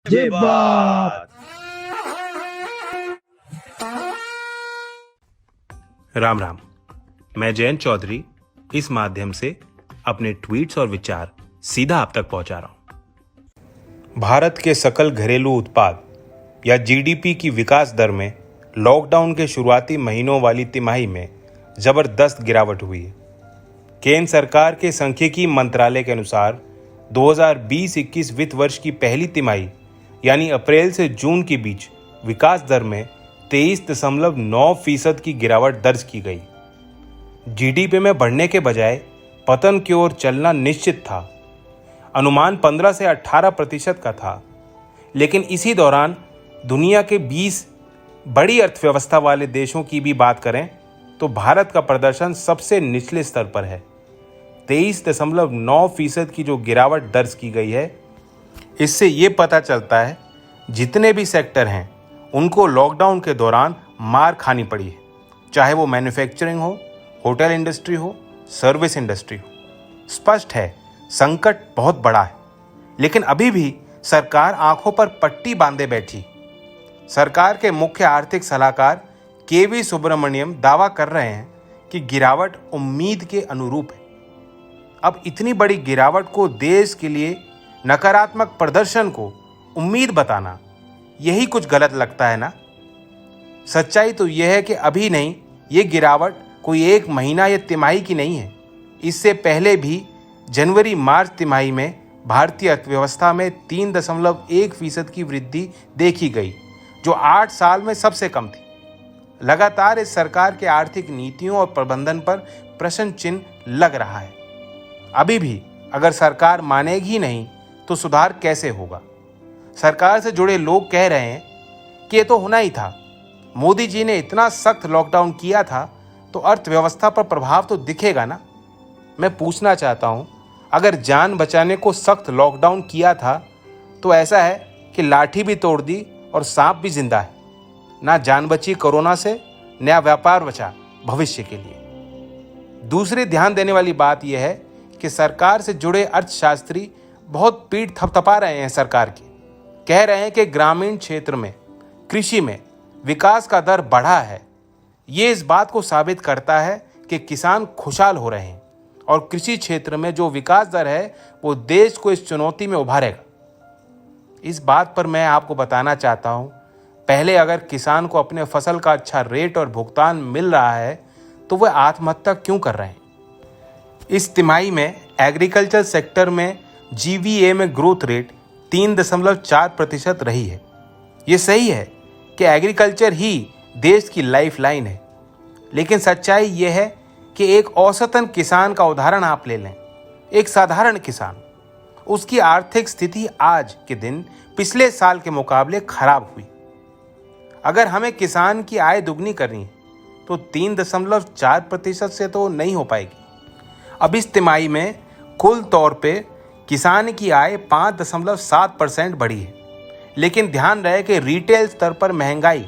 ये बात। राम राम। मैं जयंत चौधरी इस माध्यम से अपने ट्वीट्स और विचार सीधा आप तक पहुंचा रहा हूं। भारत के सकल घरेलू उत्पाद या जीडीपी की विकास दर में लॉकडाउन के शुरुआती महीनों वाली तिमाही में जबरदस्त गिरावट हुई है। केंद्र सरकार के सांख्यिकी मंत्रालय के अनुसार 2020-21 वित्त वर्ष की पहली तिमाही यानी अप्रैल से जून के बीच विकास दर में 23.9% की गिरावट दर्ज की गई। जीडीपी में बढ़ने के बजाय पतन की ओर चलना निश्चित था। अनुमान 15 से 18% का था, लेकिन इसी दौरान दुनिया के 20 बड़ी अर्थव्यवस्था वाले देशों की भी बात करें तो भारत का प्रदर्शन सबसे निचले स्तर पर है। 23.9% की जो गिरावट दर्ज की गई है, इससे ये पता चलता है जितने भी सेक्टर हैं उनको लॉकडाउन के दौरान मार खानी पड़ी है, चाहे वो मैन्युफैक्चरिंग हो, होटल इंडस्ट्री हो, सर्विस इंडस्ट्री हो। स्पष्ट है संकट बहुत बड़ा है, लेकिन अभी भी सरकार आंखों पर पट्टी बांधे बैठी। सरकार के मुख्य आर्थिक सलाहकार केवी सुब्रमण्यम दावा कर रहे हैं कि गिरावट उम्मीद के अनुरूप है। अब इतनी बड़ी गिरावट को देश के लिए नकारात्मक प्रदर्शन को उम्मीद बताना, यही कुछ गलत लगता है ना। सच्चाई तो यह है कि अभी नहीं, ये गिरावट कोई एक महीना या तिमाही की नहीं है। इससे पहले भी जनवरी मार्च तिमाही में भारतीय अर्थव्यवस्था में 3.1% की वृद्धि देखी गई, जो 8 साल में सबसे कम थी। लगातार इस सरकार के आर्थिक नीतियों और प्रबंधन पर प्रश्न चिन्ह लग रहा है। अभी भी अगर सरकार मानेगी ही नहीं तो सुधार कैसे होगा। सरकार से जुड़े लोग कह रहे हैं कि ये तो होना ही था। मोदी जी ने इतना सख्त लॉकडाउन किया था तो अर्थव्यवस्था पर प्रभाव तो दिखेगा ना। मैं पूछना चाहता हूं, अगर जान बचाने को सख्त लॉकडाउन किया था तो ऐसा है कि लाठी भी तोड़ दी और सांप भी जिंदा है। ना जान बची कोरोना से, नया व्यापार बचा भविष्य के लिए। दूसरी ध्यान देने वाली बात यह है कि सरकार से जुड़े अर्थशास्त्री बहुत पीठ थपथपा रहे हैं सरकार की। कह रहे हैं कि ग्रामीण क्षेत्र में, कृषि में विकास का दर बढ़ा है। ये इस बात को साबित करता है कि किसान खुशहाल हो रहे हैं और कृषि क्षेत्र में जो विकास दर है वो देश को इस चुनौती में उभारेगा। इस बात पर मैं आपको बताना चाहता हूँ, पहले अगर किसान को अपने फसल का अच्छा रेट और भुगतान मिल रहा है तो वह आत्महत्या क्यों कर रहे हैं। इस तिमाही में एग्रीकल्चर सेक्टर में जीवीए में ग्रोथ रेट 3.4% रही है। ये सही है कि एग्रीकल्चर ही देश की लाइफलाइन है, लेकिन सच्चाई ये है कि एक औसतन किसान का उदाहरण आप ले लें। एक साधारण किसान, उसकी आर्थिक स्थिति आज के दिन पिछले साल के मुकाबले खराब हुई। अगर हमें किसान की आय दुगनी करनी है तो 3.4% से तो नहीं हो पाएगी। अब इस तिमाही में कुल तौर पे किसान की आय 5.7% बढ़ी है, लेकिन ध्यान रहे कि रिटेल स्तर पर महंगाई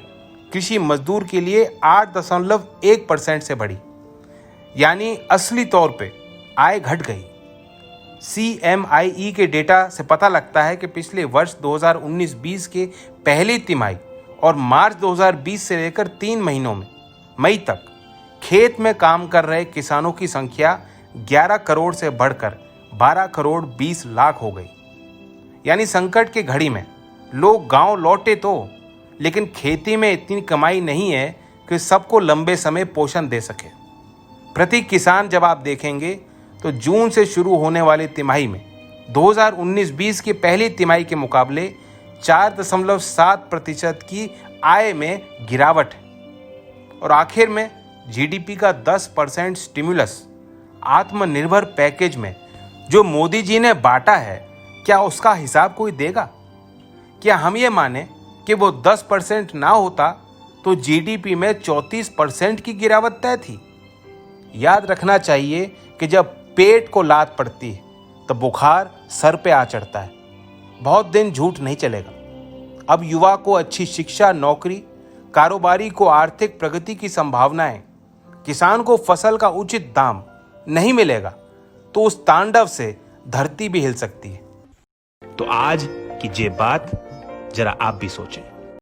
कृषि मजदूर के लिए 8.1% से बढ़ी, यानी असली तौर पे आय घट गई। CMIE के डेटा से पता लगता है कि पिछले वर्ष 2019-20 के पहली तिमाही और मार्च 2020 से लेकर 3 महीनों में मई तक खेत में काम कर रहे किसानों की संख्या 11 करोड़ से बढ़कर 12 करोड़ 20 लाख हो गई। यानी संकट की घड़ी में लोग गांव लौटे तो, लेकिन खेती में इतनी कमाई नहीं है कि सबको लंबे समय पोषण दे सके। प्रति किसान जब आप देखेंगे तो जून से शुरू होने वाली तिमाही में 2019-20 की पहली तिमाही के मुकाबले 4.7% की आय में गिरावट है। और आखिर में जीडीपी का 10% स्टिमुलस आत्मनिर्भर पैकेज में जो मोदी जी ने बांटा है, क्या उसका हिसाब कोई देगा? क्या हम ये माने कि वो 10% ना होता तो जीडीपी में 34% की गिरावट तय थी? याद रखना चाहिए कि जब पेट को लात पड़ती है तो बुखार सर पे आ चढ़ता है। बहुत दिन झूठ नहीं चलेगा। अब युवा को अच्छी शिक्षा, नौकरी, कारोबारी को आर्थिक प्रगति की संभावनाएं, किसान को फसल का उचित दाम नहीं मिलेगा तो उस तांडव से धरती भी हिल सकती है। तो आज की ये बात जरा आप भी सोचें।